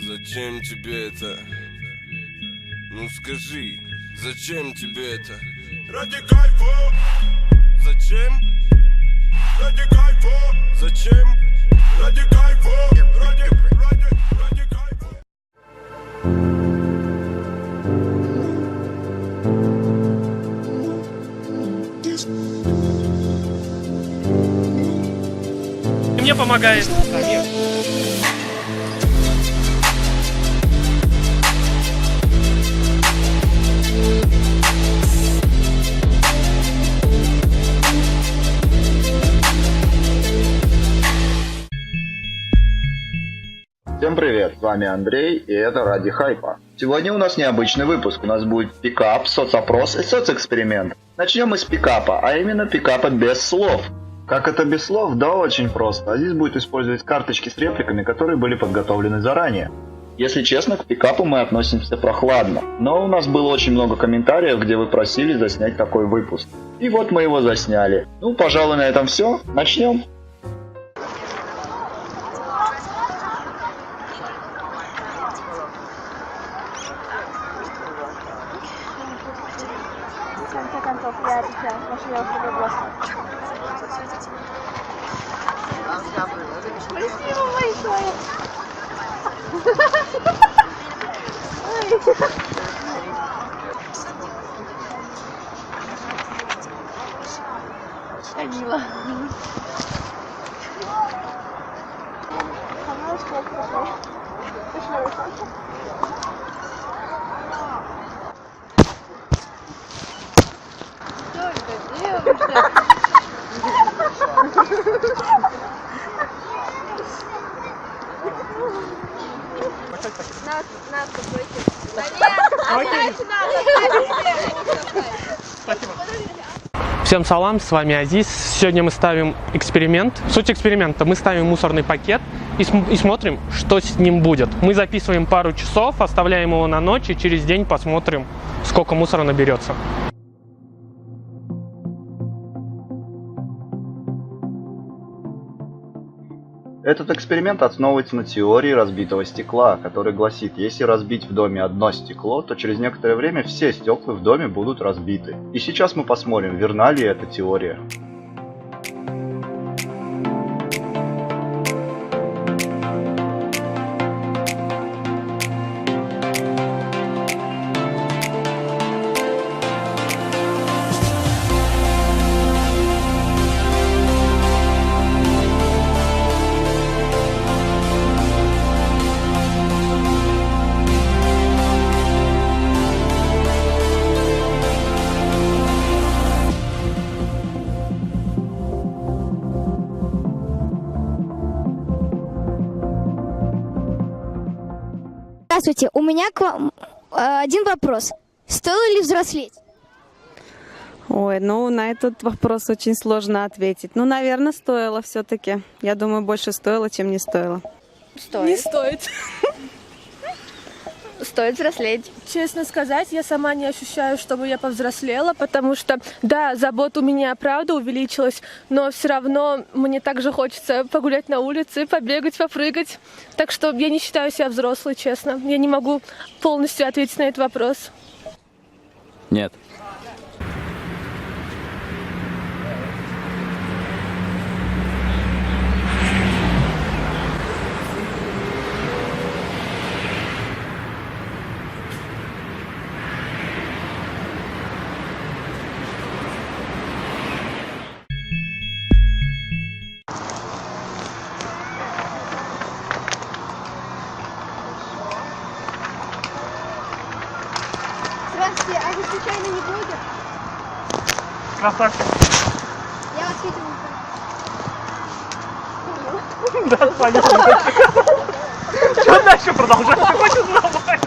Зачем тебе это? Ну скажи, зачем тебе это? Ради кайфа. Зачем? Ради кайфа. Зачем? Ради кайфа. Ради кайфа. Мне помогает. Всем привет, с вами Андрей, и это Ради Хайпа. Сегодня у нас необычный выпуск, у нас будет пикап, соцопрос и соцэксперимент. Начнем мы с пикапа, а именно пикапа без слов. Как это без слов? Да очень просто. Здесь будет использовать карточки с репликами, которые были подготовлены заранее. Если честно, к пикапу мы относимся прохладно, но у нас было очень много комментариев, где вы просили заснять такой выпуск. И вот мы его засняли. Ну, пожалуй, на этом все. Начнем. В конце концов, я отвечаю, потому что я уже согласна. Спасибо большое. Камила. Нас какой-то. Да нет, Спасибо. Всем салам, с вами Азиз. Сегодня мы ставим эксперимент. Суть эксперимента: мы ставим мусорный пакет и смотрим, что с ним будет. Мы записываем пару часов, оставляем его на ночь и через день посмотрим, сколько мусора наберется. Этот эксперимент основывается на теории разбитого стекла, который гласит, если разбить в доме одно стекло, то через некоторое время все стекла в доме будут разбиты. И сейчас мы посмотрим, верна ли эта теория. Здравствуйте, у меня к вам один вопрос. Стоило ли взрослеть? Ой, ну на этот вопрос очень сложно ответить. Ну, наверное, стоило все-таки. Я думаю, больше стоило, чем не стоило. Стоит. Не стоит. Стоит взрослеть. Честно сказать, я сама не ощущаю, чтобы я повзрослела, потому что, да, забот у меня, правда, увеличилась, но все равно мне также хочется погулять на улице, побегать, попрыгать. Так что я не считаю себя взрослой, честно. Я не могу полностью ответить на этот вопрос. Нет. Здравствуйте, а вы случайно не блогер? Красавчик. Я вас видела. Да, понятно. Что дальше продолжать? Хочешь узнавать?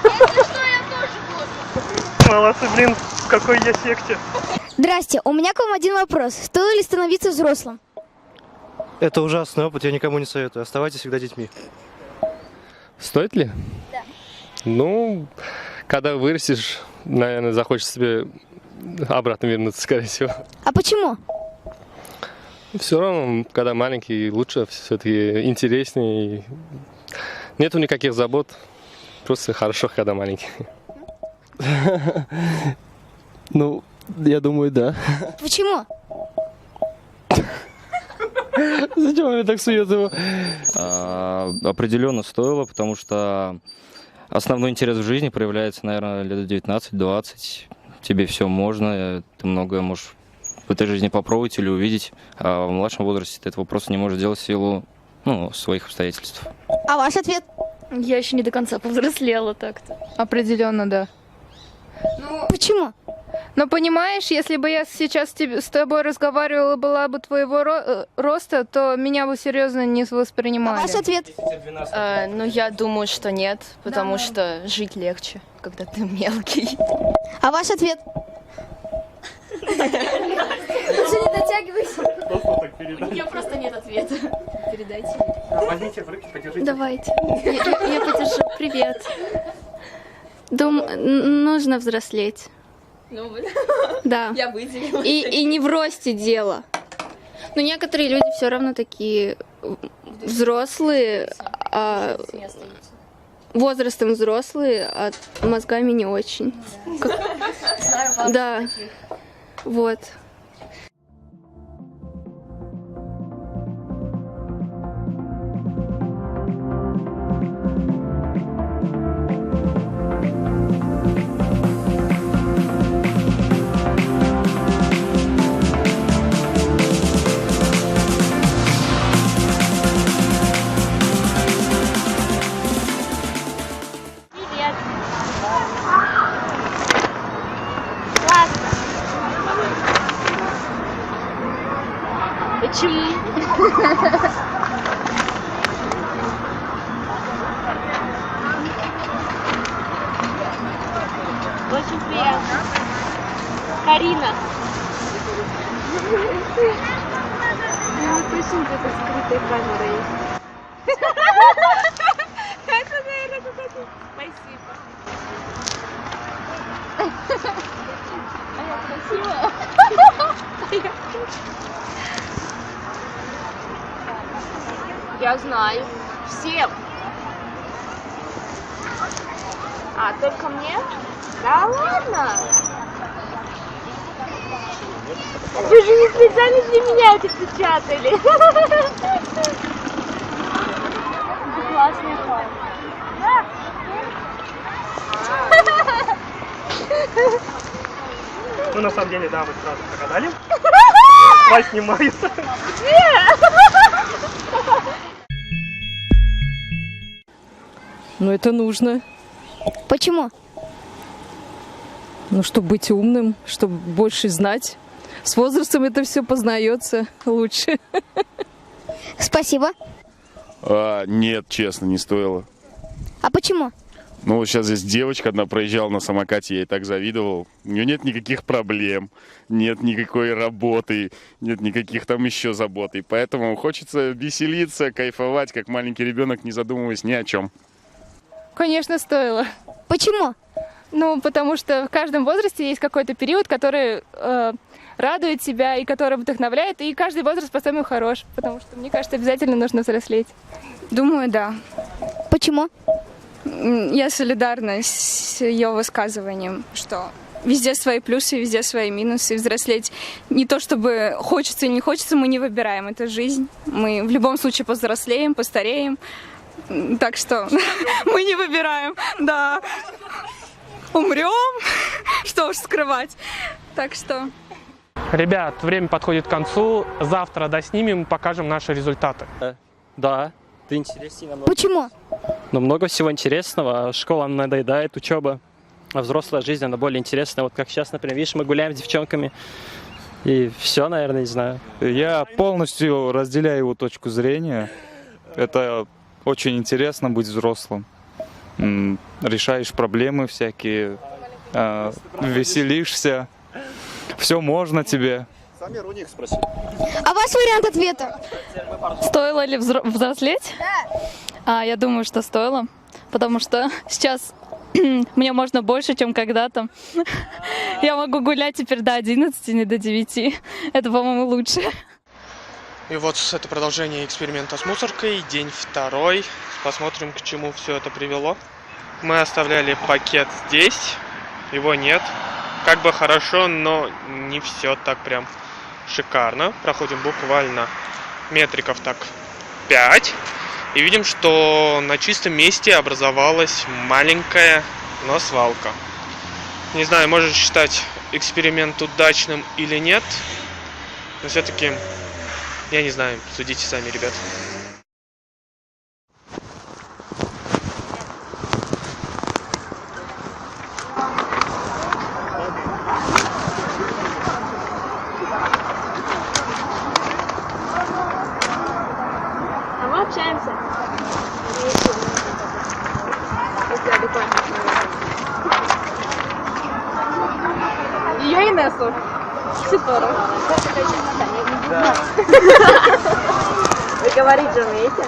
Если что, я тоже блогер. Молодцы, блин, в какой я секте. Здрасте, у меня к вам один вопрос. Стоило ли становиться взрослым? Это ужасный опыт, я никому не советую. Оставайтесь всегда детьми. Стоит ли? Да. Ну, когда вырастешь, наверное, захочешь себе обратно вернуться, скорее всего. А почему? Все равно, когда маленький, лучше, все-таки интереснее. Нету никаких забот. Просто хорошо, когда маленький. Ну, я думаю, да. Почему? Зачем он мне так сует его? Определенно стоило, потому что основной интерес в жизни проявляется, наверное, лет 19-20. Тебе все можно, ты многое можешь в этой жизни попробовать или увидеть. А в младшем возрасте ты этого просто не можешь делать в силу своих обстоятельств. А ваш ответ? Я еще не до конца повзрослела так-то. Определенно, да. Почему? Но понимаешь, если бы я сейчас с тобой разговаривала, была бы твоего роста, то меня бы серьезно не А воспринимали. ваш ответ? Ну, я думаю, что нет, потому что жить легче, когда ты мелкий. А ваш ответ? Уже не дотягивайся. У меня просто нет ответа. Передайте. Возьмите в руки, подержите. Давайте. Я подержу. Привет. Нужно взрослеть. Да. Я выделила. И не в росте дело. Но некоторые люди все равно такие взрослые, возрастом взрослые, а мозгами не очень. Да. Вот. Почему? Очень приятно. Карина. Точно где-то скрытая камера есть. Это, наверное, какая-то... Спасибо. А я красивая? Я знаю. Всем. А, только мне? Да ладно. Вы же не специально для меня это печатали. Классный фон. Ну, на самом деле, да, вы сразу прогадали. Вас снимают. Ну, это нужно. Почему? Ну, чтобы быть умным, чтобы больше знать. С возрастом это все познается лучше. Спасибо. Нет, честно, не стоило. А почему? Ну, вот сейчас здесь девочка одна проезжала на самокате, я ей так завидовал. У нее нет никаких проблем, нет никакой работы, нет никаких там еще забот. И поэтому хочется веселиться, кайфовать, как маленький ребенок, не задумываясь ни о чем. Конечно, стоило. Почему? Ну, потому что в каждом возрасте есть какой-то период, который радует тебя и который вдохновляет, и каждый возраст по-своему хорош, потому что, мне кажется, обязательно нужно взрослеть. Думаю, да. Почему? Я солидарна с ее высказыванием, что везде свои плюсы, везде свои минусы. Взрослеть не то, чтобы хочется или не хочется, мы не выбираем. Это жизнь. Мы в любом случае повзрослеем, постареем. Так что мы не выбираем. Да. Умрем. Что уж скрывать. Так что... Ребят, время подходит к концу. Завтра доснимем, покажем наши результаты. Да, ты интереснее намного. Почему? Но много всего интересного. Школа надоедает, учеба. А взрослая жизнь, она более интересная. Вот как сейчас, например, видишь, мы гуляем с девчонками. И все, наверное, не знаю. Я полностью разделяю его точку зрения. Это очень интересно быть взрослым. Решаешь проблемы всякие, веселишься. Все можно тебе. Сами у них спроси. А ваш вариант ответа? Стоило ли взрослеть? Да. Я думаю, что стоило, потому что сейчас мне можно больше, чем когда-то. Я могу гулять теперь до 11, не до 9. Это, по-моему, лучше. И вот это продолжение эксперимента с мусоркой, день второй. Посмотрим, к чему все это привело. Мы оставляли пакет здесь, его нет. Как бы хорошо, но не все так прям шикарно. Проходим буквально метриков так 5. И видим, что на чистом месте образовалась маленькая, но свалка. Не знаю, можно считать эксперимент удачным или нет. Но все-таки, я не знаю, судите сами, ребят. А мы общаемся. Ее Инессу. Ситора. Да. Вы говорить же умеете?